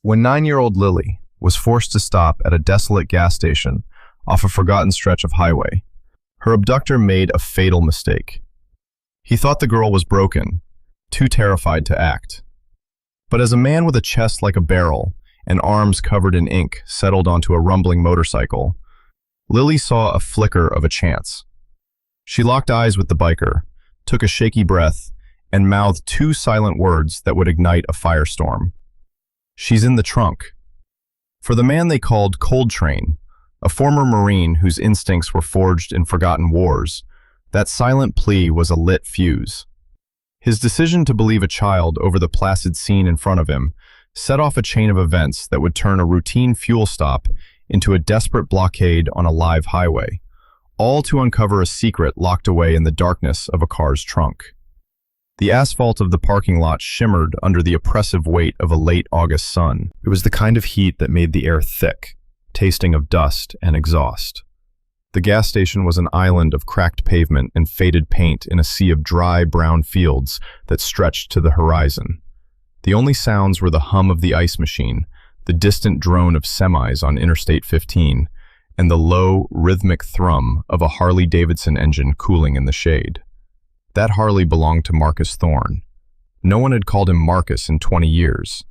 When 9-year-old Lily was forced to stop at a desolate gas station off a forgotten stretch of highway, her abductor made a fatal mistake. He thought the girl was broken, too terrified to act. But as a man with a chest like a barrel and arms covered in ink settled onto a rumbling motorcycle, Lily saw a flicker of a chance. She locked eyes with the biker, took a shaky breath, and mouthed two silent words that would ignite a firestorm. "She's in the trunk." For the man they called Cold Train, a former Marine whose instincts were forged in forgotten wars, that silent plea was a lit fuse. His decision to believe a child over the placid scene in front of him set off a chain of events that would turn a routine fuel stop into a desperate blockade on a live highway, all to uncover a secret locked away in the darkness of a car's trunk. The asphalt of the parking lot shimmered under the oppressive weight of a late August sun. It was the kind of heat that made the air thick, tasting of dust and exhaust. The gas station was an island of cracked pavement and faded paint in a sea of dry, brown fields that stretched to the horizon. The only sounds were the hum of the ice machine, the distant drone of semis on Interstate 15, and the low, rhythmic thrum of a Harley-Davidson engine cooling in the shade. That Harley belonged to Marcus Thorne. No one had called him Marcus in 20 years.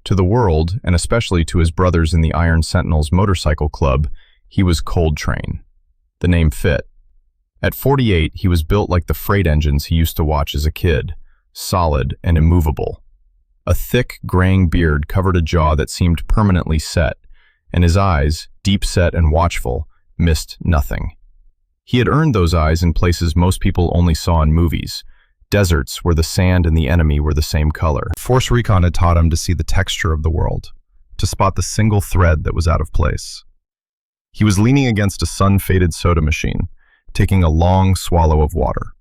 To the world, and especially to his brothers in the Iron Sentinels motorcycle club, he was Cold Train. The name fit. At 48, he was built like the freight engines he used to watch as a kid, solid and immovable. A thick, graying beard covered a jaw that seemed permanently set, and his eyes, deep-set and watchful, missed nothing. He had earned those eyes in places most people only saw in movies, deserts where the sand and the enemy were the same color. Force Recon had taught him to see the texture of the world, to spot the single thread that was out of place. He was leaning against a sun-faded soda machine, taking a long swallow of water.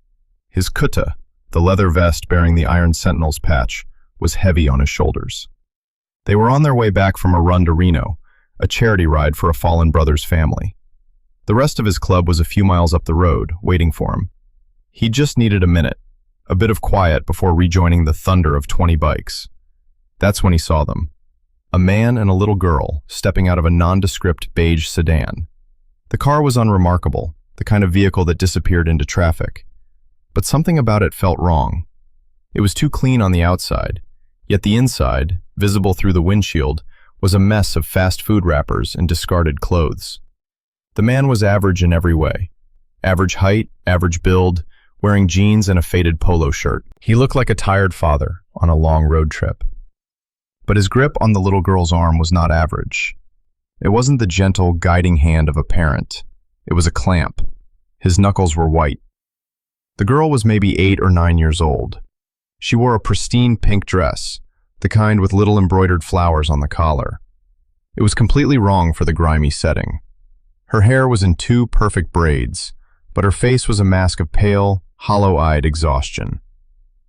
His kuta, the leather vest bearing the Iron Sentinels patch, was heavy on his shoulders. They were on their way back from a run to Reno, a charity ride for a fallen brother's family. The rest of his club was a few miles up the road, waiting for him. He just needed a minute, a bit of quiet before rejoining the thunder of 20 bikes. That's when he saw them. A man and a little girl stepping out of a nondescript beige sedan. The car was unremarkable, the kind of vehicle that disappeared into traffic. But something about it felt wrong. It was too clean on the outside, yet the inside, visible through the windshield, was a mess of fast food wrappers and discarded clothes. The man was average in every way. Average height, average build, wearing jeans and a faded polo shirt. He looked like a tired father on a long road trip. But his grip on the little girl's arm was not average. It wasn't the gentle, guiding hand of a parent. It was a clamp. His knuckles were white. The girl was maybe 8 or 9 years old. She wore a pristine pink dress, the kind with little embroidered flowers on the collar. It was completely wrong for the grimy setting. Her hair was in 2 perfect braids, but her face was a mask of pale, hollow-eyed exhaustion.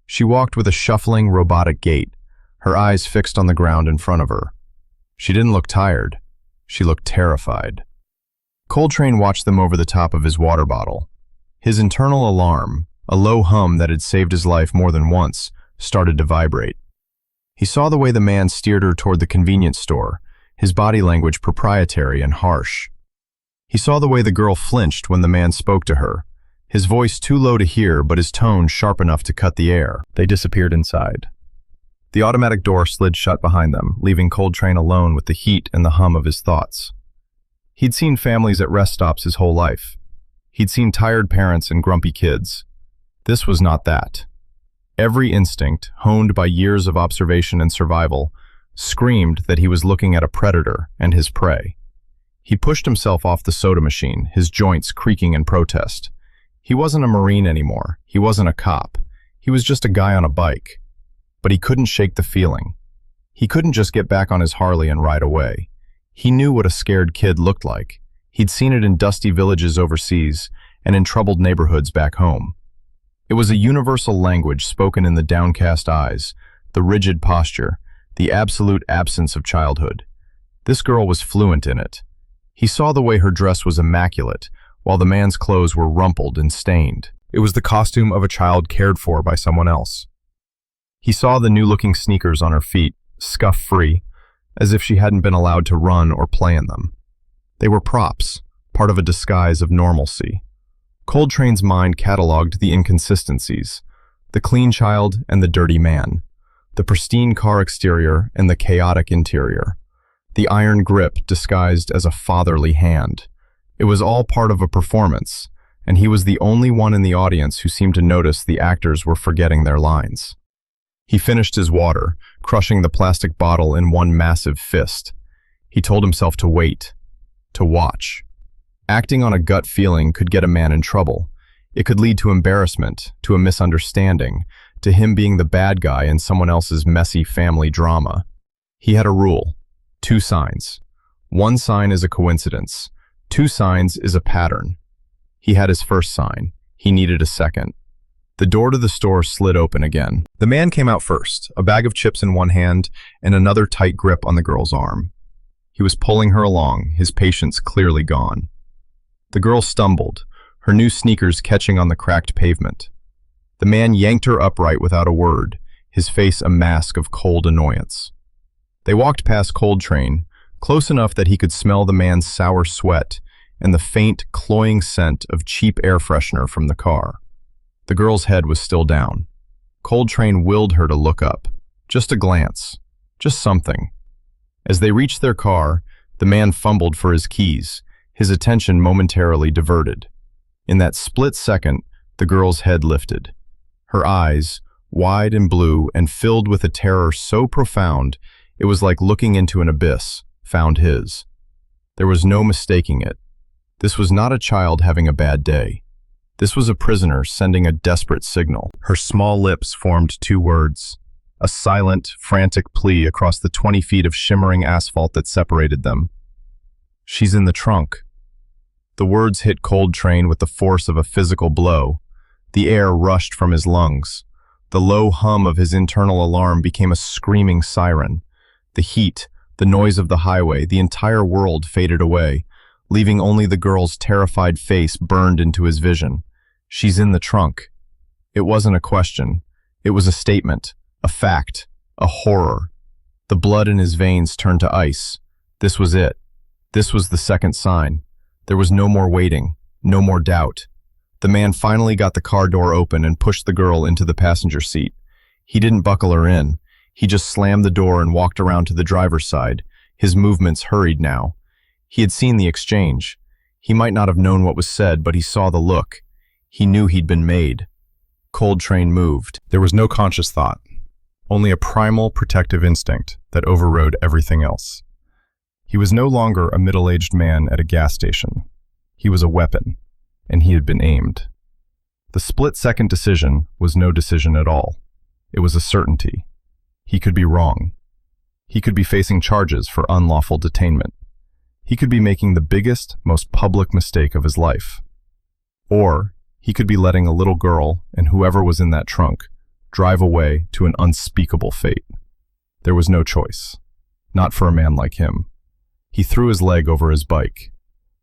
She walked with a shuffling, robotic gait, her eyes fixed on the ground in front of her. She didn't look tired. She looked terrified. Cold Train watched them over the top of his water bottle. His internal alarm, a low hum that had saved his life more than once, started to vibrate. He saw the way the man steered her toward the convenience store, his body language proprietary and harsh. He saw the way the girl flinched when the man spoke to her, his voice too low to hear but his tone sharp enough to cut the air. They disappeared inside. The automatic door slid shut behind them, leaving Cold Train alone with the heat and the hum of his thoughts. He'd seen families at rest stops his whole life. He'd seen tired parents and grumpy kids. This was not that. Every instinct, honed by years of observation and survival, screamed that he was looking at a predator and his prey. He pushed himself off the soda machine, his joints creaking in protest. He wasn't a Marine anymore. He wasn't a cop. He was just a guy on a bike. But he couldn't shake the feeling. He couldn't just get back on his Harley and ride away. He knew what a scared kid looked like. He'd seen it in dusty villages overseas and in troubled neighborhoods back home. It was a universal language spoken in the downcast eyes, the rigid posture, the absolute absence of childhood. This girl was fluent in it. He saw the way her dress was immaculate, while the man's clothes were rumpled and stained. It was the costume of a child cared for by someone else. He saw the new-looking sneakers on her feet, scuff-free, as if she hadn't been allowed to run or play in them. They were props, part of a disguise of normalcy. Coltrane's mind cataloged the inconsistencies, the clean child and the dirty man, the pristine car exterior and the chaotic interior, the iron grip disguised as a fatherly hand. It was all part of a performance, and he was the only one in the audience who seemed to notice the actors were forgetting their lines. He finished his water, crushing the plastic bottle in one massive fist. He told himself to wait, to watch. Acting on a gut feeling could get a man in trouble. It could lead to embarrassment, to a misunderstanding, to him being the bad guy in someone else's messy family drama. He had a rule: 2 signs. 1 sign is a coincidence. 2 signs is a pattern. He had his first sign. He needed a second. The door to the store slid open again. The man came out first, a bag of chips in one hand and another tight grip on the girl's arm. He was pulling her along, his patience clearly gone. The girl stumbled, her new sneakers catching on the cracked pavement. The man yanked her upright without a word, his face a mask of cold annoyance. They walked past Coltrane, close enough that he could smell the man's sour sweat and the faint, cloying scent of cheap air freshener from the car. The girl's head was still down. Coltrane willed her to look up. Just a glance. Just something. As they reached their car, the man fumbled for his keys, his attention momentarily diverted. In that split second, the girl's head lifted. Her eyes, wide and blue and filled with a terror so profound, it was like looking into an abyss, found his. There was no mistaking it. This was not a child having a bad day. This was a prisoner sending a desperate signal. Her small lips formed 2 words, a silent, frantic plea across the 20 feet of shimmering asphalt that separated them. She's in the trunk. The words hit Coltrane with the force of a physical blow. The air rushed from his lungs. The low hum of his internal alarm became a screaming siren. The heat, the noise of the highway, the entire world faded away, leaving only the girl's terrified face burned into his vision. She's in the trunk. It wasn't a question. It was a statement, a fact, a horror. The blood in his veins turned to ice. This was it. This was the second sign. There was no more waiting, no more doubt. The man finally got the car door open and pushed the girl into the passenger seat. He didn't buckle her in. He just slammed the door and walked around to the driver's side, his movements hurried now. He had seen the exchange. He might not have known what was said, but he saw the look. He knew he'd been made. Coltrane moved. There was no conscious thought, only a primal protective instinct that overrode everything else. He was no longer a middle-aged man at a gas station. He was a weapon, and he had been aimed. The split-second decision was no decision at all. It was a certainty. He could be wrong. He could be facing charges for unlawful detainment. He could be making the biggest, most public mistake of his life. Or he could be letting a little girl and whoever was in that trunk drive away to an unspeakable fate. There was no choice. Not for a man like him. He threw his leg over his bike.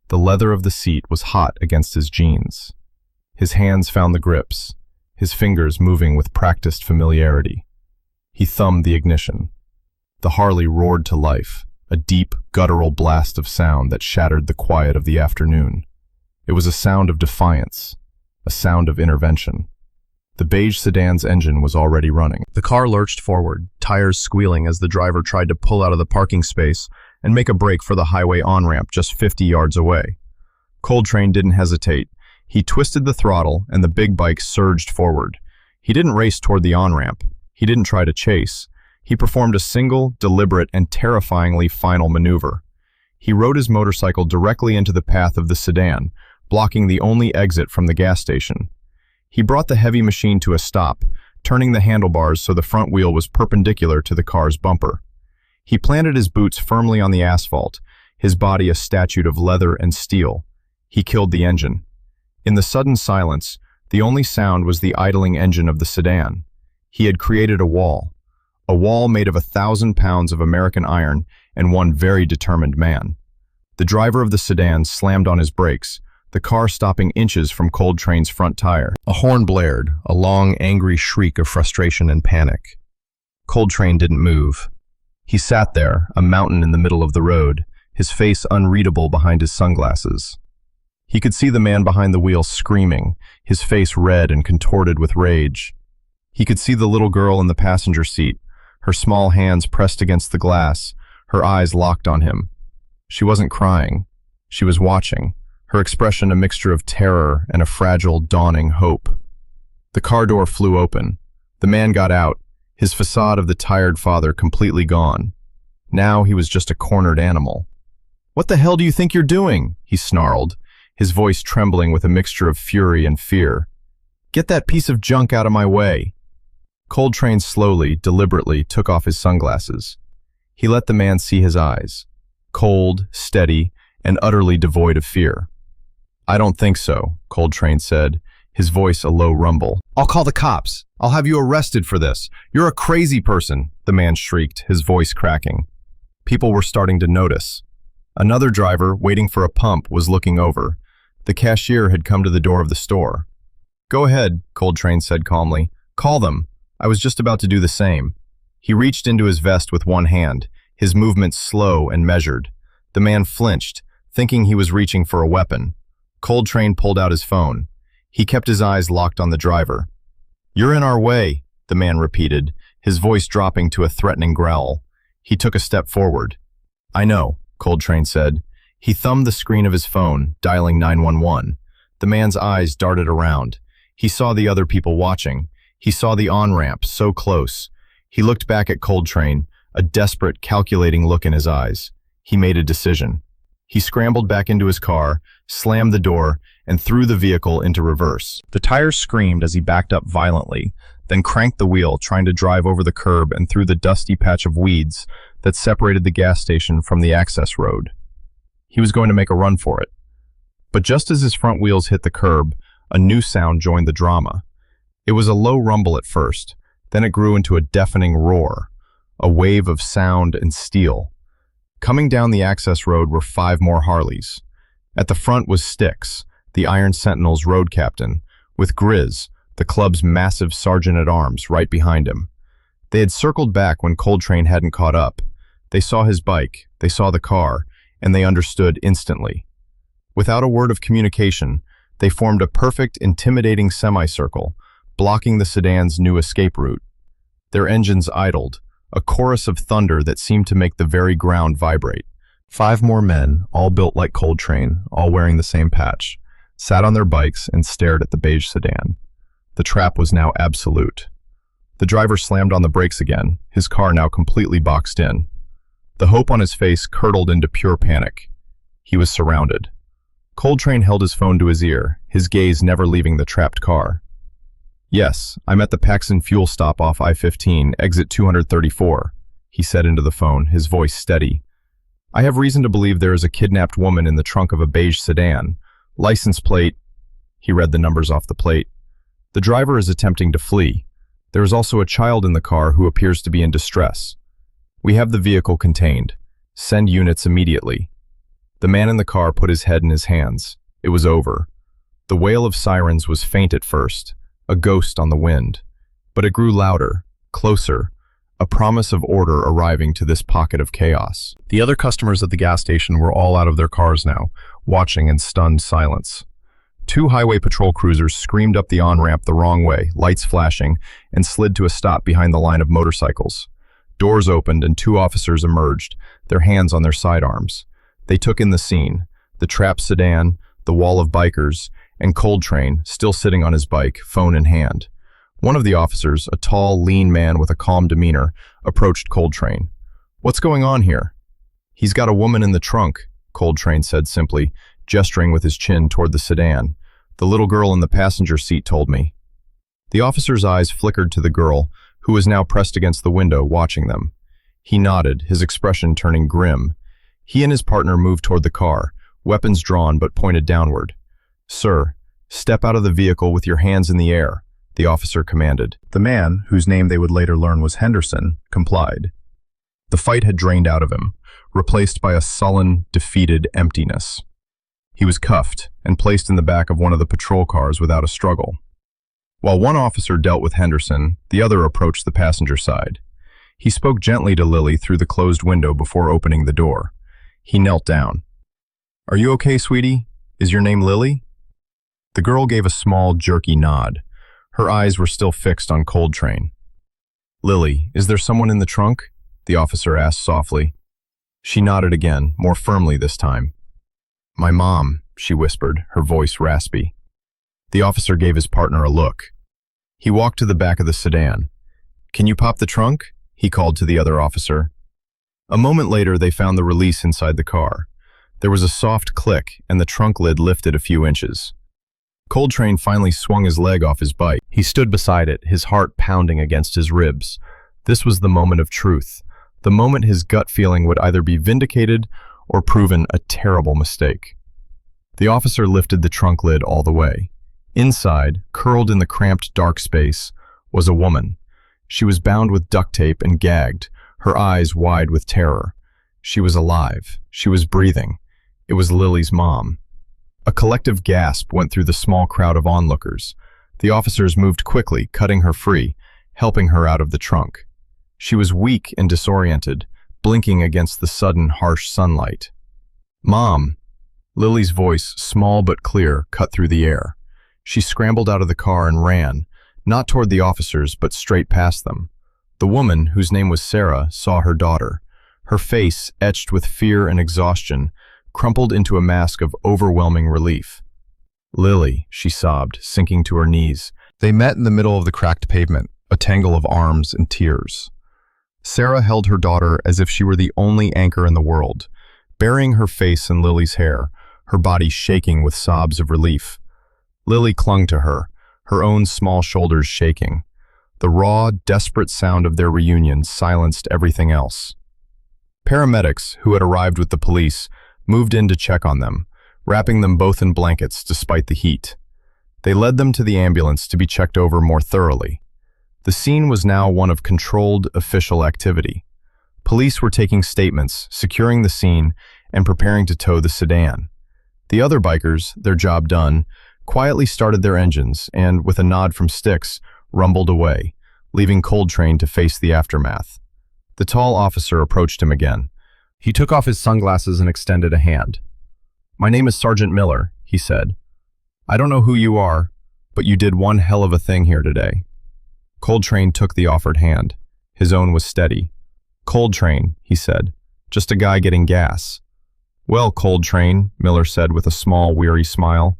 The leather of the seat was hot against his jeans. His hands found the grips, his fingers moving with practiced familiarity. He thumbed the ignition. The Harley roared to life, a deep, guttural blast of sound that shattered the quiet of the afternoon. It was a sound of defiance, a sound of intervention. The beige sedan's engine was already running. The car lurched forward, tires squealing as the driver tried to pull out of the parking space and make a break for the highway on-ramp just 50 yards away. Coltrane didn't hesitate. He twisted the throttle and the big bike surged forward. He didn't race toward the on-ramp. He didn't try to chase. He performed a single, deliberate, and terrifyingly final maneuver. He rode his motorcycle directly into the path of the sedan, blocking the only exit from the gas station. He brought the heavy machine to a stop, turning the handlebars so the front wheel was perpendicular to the car's bumper. He planted his boots firmly on the asphalt, his body a statue of leather and steel. He killed the engine. In the sudden silence, the only sound was the idling engine of the sedan. He had created a wall made of 1,000 pounds of American iron and one very determined man. The driver of the sedan slammed on his brakes, the car stopping inches from Coltrane's front tire. A horn blared, a long, angry shriek of frustration and panic. Coltrane didn't move. He sat there, a mountain in the middle of the road, his face unreadable behind his sunglasses. He could see the man behind the wheel screaming, his face red and contorted with rage. He could see the little girl in the passenger seat, her small hands pressed against the glass, her eyes locked on him. She wasn't crying. She was watching, her expression a mixture of terror and a fragile, dawning hope. The car door flew open. The man got out, his facade of the tired father completely gone. Now he was just a cornered animal. "What the hell do you think you're doing?" he snarled, his voice trembling with a mixture of fury and fear. "Get that piece of junk out of my way." Coltrane slowly, deliberately took off his sunglasses. He let the man see his eyes, cold, steady, and utterly devoid of fear. "I don't think so," Coltrane said, his voice a low rumble. "I'll call the cops. I'll have you arrested for this. You're a crazy person," the man shrieked, his voice cracking. People were starting to notice. Another driver, waiting for a pump, was looking over. The cashier had come to the door of the store. "Go ahead," Coltrane said calmly. "Call them. I was just about to do the same." He reached into his vest with one hand, his movements slow and measured. The man flinched, thinking he was reaching for a weapon. Coltrane pulled out his phone. He kept his eyes locked on the driver. "You're in our way," the man repeated, his voice dropping to a threatening growl. He took a step forward. "I know," Coltrane said. He thumbed the screen of his phone, dialing 911. The man's eyes darted around. He saw the other people watching. He saw the on-ramp, so close. He looked back at Coltrane, a desperate, calculating look in his eyes. He made a decision. He scrambled back into his car, slammed the door, and threw the vehicle into reverse. The tires screamed as he backed up violently, then cranked the wheel, trying to drive over the curb and through the dusty patch of weeds that separated the gas station from the access road. He was going to make a run for it. But just as his front wheels hit the curb, a new sound joined the drama. It was a low rumble at first, then it grew into a deafening roar, a wave of sound and steel. Coming down the access road were 5 more Harleys. At the front was Styx, the Iron Sentinel's road captain, with Grizz, the club's massive sergeant-at-arms, right behind him. They had circled back when Coltrane hadn't caught up. They saw his bike, they saw the car, and they understood instantly. Without a word of communication, they formed a perfect, intimidating semicircle, blocking the sedan's new escape route. Their engines idled, a chorus of thunder that seemed to make the very ground vibrate. 5 more men, all built like Coltrane, all wearing the same patch, sat on their bikes and stared at the beige sedan. The trap was now absolute. The driver slammed on the brakes again, his car now completely boxed in. The hope on his face curdled into pure panic. He was surrounded. Coltrane held his phone to his ear, his gaze never leaving the trapped car. "Yes, I'm at the Paxson fuel stop off I-15, exit 234, he said into the phone, his voice steady. "I have reason to believe there is a kidnapped woman in the trunk of a beige sedan. License plate," he read the numbers off the plate. "The driver is attempting to flee. There is also a child in the car who appears to be in distress. We have the vehicle contained. Send units immediately." The man in the car put his head in his hands. It was over. The wail of sirens was faint at first, a ghost on the wind. But it grew louder, closer, a promise of order arriving to this pocket of chaos. The other customers at the gas station were all out of their cars now, watching in stunned silence. 2 highway patrol cruisers screamed up the on-ramp the wrong way, lights flashing, and slid to a stop behind the line of motorcycles. Doors opened and 2 officers emerged, their hands on their sidearms. They took in the scene, the trapped sedan, the wall of bikers, and Coltrane, still sitting on his bike, phone in hand. One of the officers, a tall, lean man with a calm demeanor, approached Coltrane. "What's going on here?" "He's got a woman in the trunk," Coltrane said simply, gesturing with his chin toward the sedan. "The little girl in the passenger seat told me." The officer's eyes flickered to the girl, who was now pressed against the window, watching them. He nodded, his expression turning grim. He and his partner moved toward the car, weapons drawn but pointed downward. "Sir, step out of the vehicle with your hands in the air," the officer commanded. The man, whose name they would later learn was Henderson, complied. The fight had drained out of him, replaced by a sullen, defeated emptiness. He was cuffed and placed in the back of one of the patrol cars without a struggle. While one officer dealt with Henderson, the other approached the passenger side. He spoke gently to Lily through the closed window before opening the door. He knelt down. "Are you okay, sweetie? Is your name Lily?" The girl gave a small, jerky nod. Her eyes were still fixed on Coltrane. "Lily, is there someone in the trunk?" the officer asked softly. She nodded again, more firmly this time. "My mom," she whispered, her voice raspy. The officer gave his partner a look. He walked to the back of the sedan. "Can you pop the trunk?" he called to the other officer. A moment later, they found the release inside the car. There was a soft click, and the trunk lid lifted a few inches. Coltrane finally swung his leg off his bike. He stood beside it, his heart pounding against his ribs. This was the moment of truth, the moment his gut feeling would either be vindicated or proven a terrible mistake. The officer lifted the trunk lid all the way. Inside, curled in the cramped dark space, was a woman. She was bound with duct tape and gagged, her eyes wide with terror. She was alive. She was breathing. It was Lily's mom. A collective gasp went through the small crowd of onlookers. The officers moved quickly, cutting her free, helping her out of the trunk. She was weak and disoriented, blinking against the sudden, harsh sunlight. "Mom!" Lily's voice, small but clear, cut through the air. She scrambled out of the car and ran, not toward the officers, but straight past them. The woman, whose name was Sarah, saw her daughter. Her face, etched with fear and exhaustion, crumpled into a mask of overwhelming relief. "Lily," she sobbed, sinking to her knees. They met in the middle of the cracked pavement, a tangle of arms and tears. Sarah held her daughter as if she were the only anchor in the world, burying her face in Lily's hair, her body shaking with sobs of relief. Lily clung to her, her own small shoulders shaking. The raw, desperate sound of their reunion silenced everything else. Paramedics, who had arrived with the police, moved in to check on them, wrapping them both in blankets despite the heat. They led them to the ambulance to be checked over more thoroughly. The scene was now one of controlled, official activity. Police were taking statements, securing the scene, and preparing to tow the sedan. The other bikers, their job done, quietly started their engines and, with a nod from Styx, rumbled away, leaving Coltrane to face the aftermath. The tall officer approached him again. He took off his sunglasses and extended a hand. "My name is Sergeant Miller," he said. "I don't know who you are, but you did one hell of a thing here today." Coltrane took the offered hand. His own was steady. "Coltrane," he said, "just a guy getting gas." "Well, Coltrane," Miller said with a small, weary smile,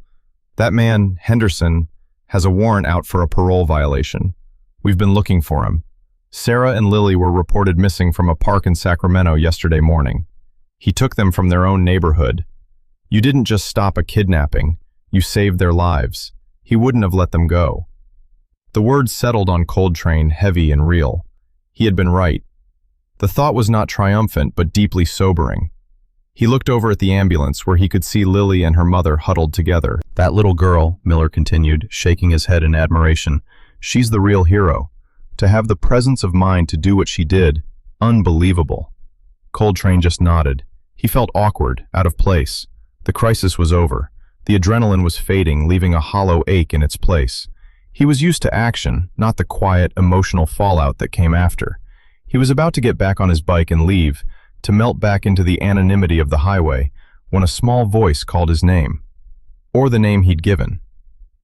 "that man, Henderson, has a warrant out for a parole violation. We've been looking for him. Sarah and Lily were reported missing from a park in Sacramento yesterday morning. He took them from their own neighborhood. You didn't just stop a kidnapping, you saved their lives. He wouldn't have let them go." The words settled on Coltrane, heavy and real. He had been right. The thought was not triumphant, but deeply sobering. He looked over at the ambulance where he could see Lily and her mother huddled together. "That little girl," Miller continued, shaking his head in admiration, "she's the real hero. To have the presence of mind to do what she did, unbelievable." Coltrane just nodded. He felt awkward, out of place. The crisis was over. The adrenaline was fading, leaving a hollow ache in its place. He was used to action, not the quiet, emotional fallout that came after. He was about to get back on his bike and leave, to melt back into the anonymity of the highway, when a small voice called his name. Or the name he'd given.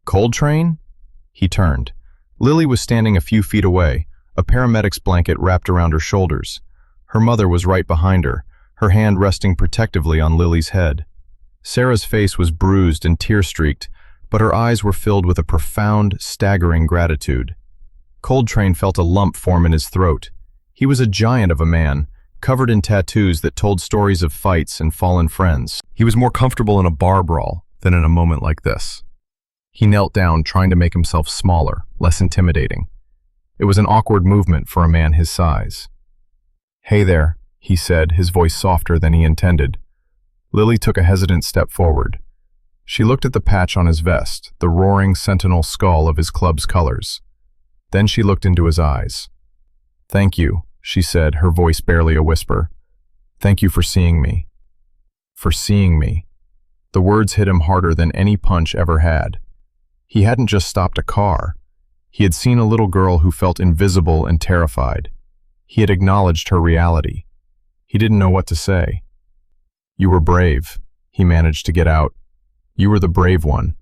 "Coltrane?" He turned. Lily was standing a few feet away, a paramedic's blanket wrapped around her shoulders. Her mother was right behind her, her hand resting protectively on Lily's head. Sarah's face was bruised and tear-streaked, but her eyes were filled with a profound, staggering gratitude. Coltrane felt a lump form in his throat. He was a giant of a man, covered in tattoos that told stories of fights and fallen friends. He was more comfortable in a bar brawl than in a moment like this. He knelt down, trying to make himself smaller, less intimidating. It was an awkward movement for a man his size. "Hey there," he said, his voice softer than he intended. Lily took a hesitant step forward. She looked at the patch on his vest, the roaring sentinel skull of his club's colors. Then she looked into his eyes. "Thank you," she said, her voice barely a whisper. "Thank you for seeing me." For seeing me. The words hit him harder than any punch ever had. He hadn't just stopped a car. He had seen a little girl who felt invisible and terrified. He had acknowledged her reality. He didn't know what to say. "You were brave," he managed to get out. "You were the brave one."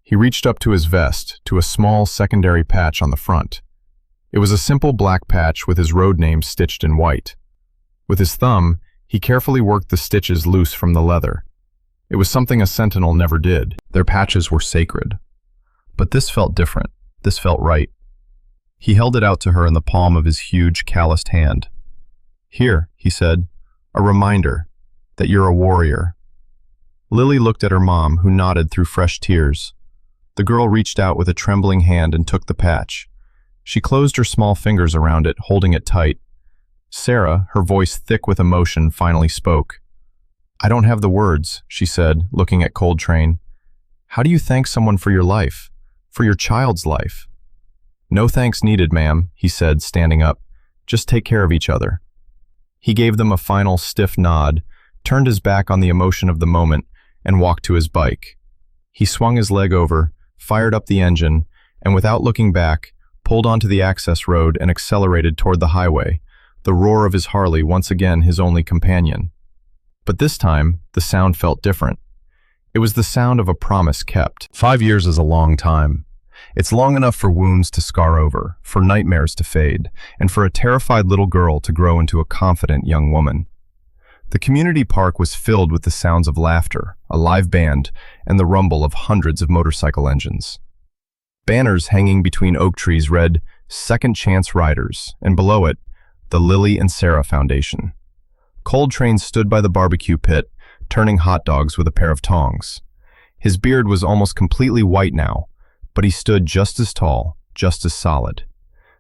He reached up to his vest, to a small secondary patch on the front. It was a simple black patch with his road name stitched in white. With his thumb, he carefully worked the stitches loose from the leather. It was something a sentinel never did. Their patches were sacred. But this felt different. This felt right. He held it out to her in the palm of his huge, calloused hand. "Here," he said, "a reminder that you're a warrior." Lily looked at her mom, who nodded through fresh tears. The girl reached out with a trembling hand and took the patch. She closed her small fingers around it, holding it tight. Sarah, her voice thick with emotion, finally spoke. "I don't have the words," she said, looking at Coltrane. "How do you thank someone for your life? For your child's life?" "No thanks needed, ma'am," he said, standing up. "Just take care of each other." He gave them a final stiff nod, turned his back on the emotion of the moment, and walked to his bike. He swung his leg over, fired up the engine, and without looking back, pulled onto the access road and accelerated toward the highway, the roar of his Harley once again his only companion. But this time, the sound felt different. It was the sound of a promise kept. 5 years is a long time. It's long enough for wounds to scar over, for nightmares to fade, and for a terrified little girl to grow into a confident young woman. The community park was filled with the sounds of laughter, a live band, and the rumble of hundreds of motorcycle engines. Banners hanging between oak trees read, "Second Chance Riders," and below it, the Lily and Sarah Foundation. Coltrane stood by the barbecue pit, turning hot dogs with a pair of tongs. His beard was almost completely white now, but he stood just as tall, just as solid.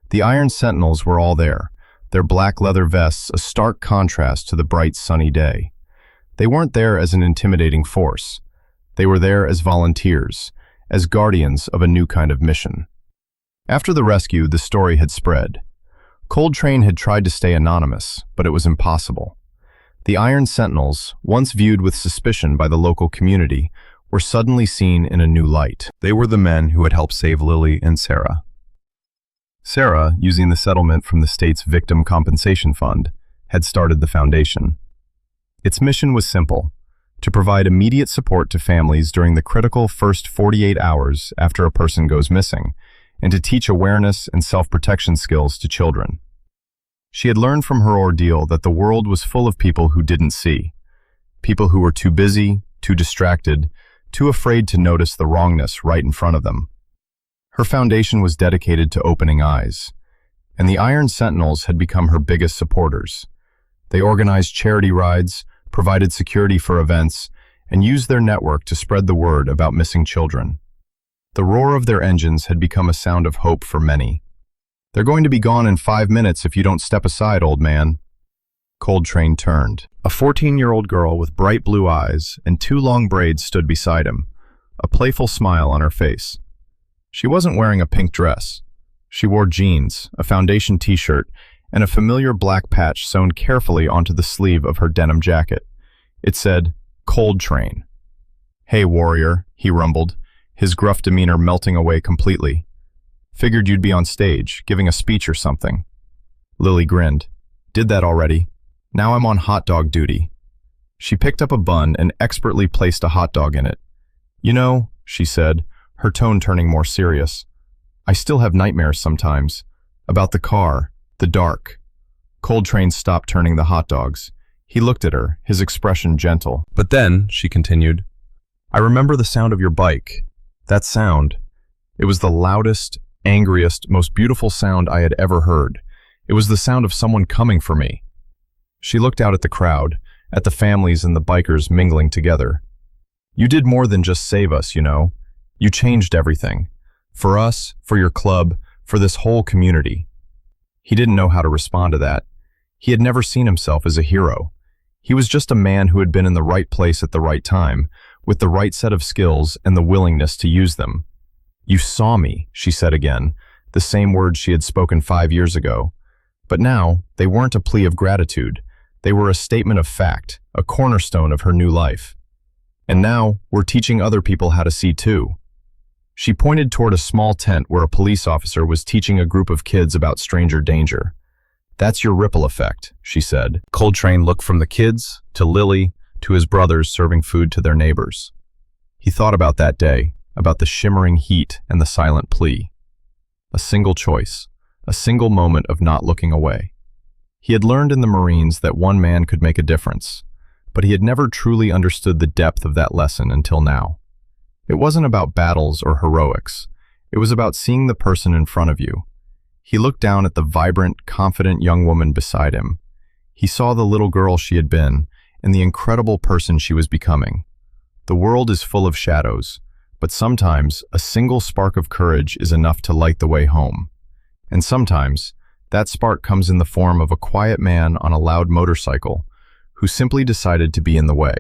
The Iron Sentinels were all there, their black leather vests a stark contrast to the bright sunny day. They weren't there as an intimidating force. They were there as volunteers, as guardians of a new kind of mission. After the rescue, the story had spread. Coltrane had tried to stay anonymous, but it was impossible. The Iron Sentinels, once viewed with suspicion by the local community, were suddenly seen in a new light. They were the men who had helped save Lily and Sarah. Sarah, using the settlement from the state's Victim Compensation Fund, had started the foundation. Its mission was simple: to provide immediate support to families during the critical first 48 hours after a person goes missing, and to teach awareness and self-protection skills to children. She had learned from her ordeal that the world was full of people who didn't see, people who were too busy, too distracted, too afraid to notice the wrongness right in front of them. Her foundation was dedicated to opening eyes, and the Iron Sentinels had become her biggest supporters. They organized charity rides, provided security for events, and used their network to spread the word about missing children. The roar of their engines had become a sound of hope for many. "They're going to be gone in 5 minutes if you don't step aside, old man." Coltrane turned. A 14-year-old girl with bright blue eyes and 2 long braids stood beside him, a playful smile on her face. She wasn't wearing a pink dress. She wore jeans, a foundation t-shirt, and a familiar black patch sewn carefully onto the sleeve of her denim jacket. It said, "Coltrane." "Hey, warrior," he rumbled, his gruff demeanor melting away completely. "Figured you'd be on stage, giving a speech or something." Lily grinned. "Did that already. Now I'm on hot dog duty." She picked up a bun and expertly placed a hot dog in it. "You know," she said, her tone turning more serious, "I still have nightmares sometimes. About the car, the dark." Coltrane stopped turning the hot dogs. He looked at her, his expression gentle. "But then," she continued, "I remember the sound of your bike. That sound. It was the loudest, angriest, most beautiful sound I had ever heard. It was the sound of someone coming for me." She looked out at the crowd, at the families and the bikers mingling together. "You did more than just save us, you know. You changed everything. For us, for your club, for this whole community." He didn't know how to respond to that. He had never seen himself as a hero. He was just a man who had been in the right place at the right time, with the right set of skills and the willingness to use them. "You saw me," she said again, the same words she had spoken 5 years ago. But now, they weren't a plea of gratitude. They were a statement of fact, a cornerstone of her new life. "And now, we're teaching other people how to see too." She pointed toward a small tent where a police officer was teaching a group of kids about stranger danger. That's your ripple effect, she said. Coltrane looked from the kids to Lily to his brothers serving food to their neighbors. He thought about that day, about the shimmering heat and the silent plea. A single choice, a single moment of not looking away. He had learned in the Marines that one man could make a difference, but he had never truly understood the depth of that lesson until now. It wasn't about battles or heroics. It was about seeing the person in front of you. He looked down at the vibrant, confident young woman beside him. He saw the little girl she had been and the incredible person she was becoming. The world is full of shadows, but sometimes a single spark of courage is enough to light the way home. And sometimes that spark comes in the form of a quiet man on a loud motorcycle who simply decided to be in the way.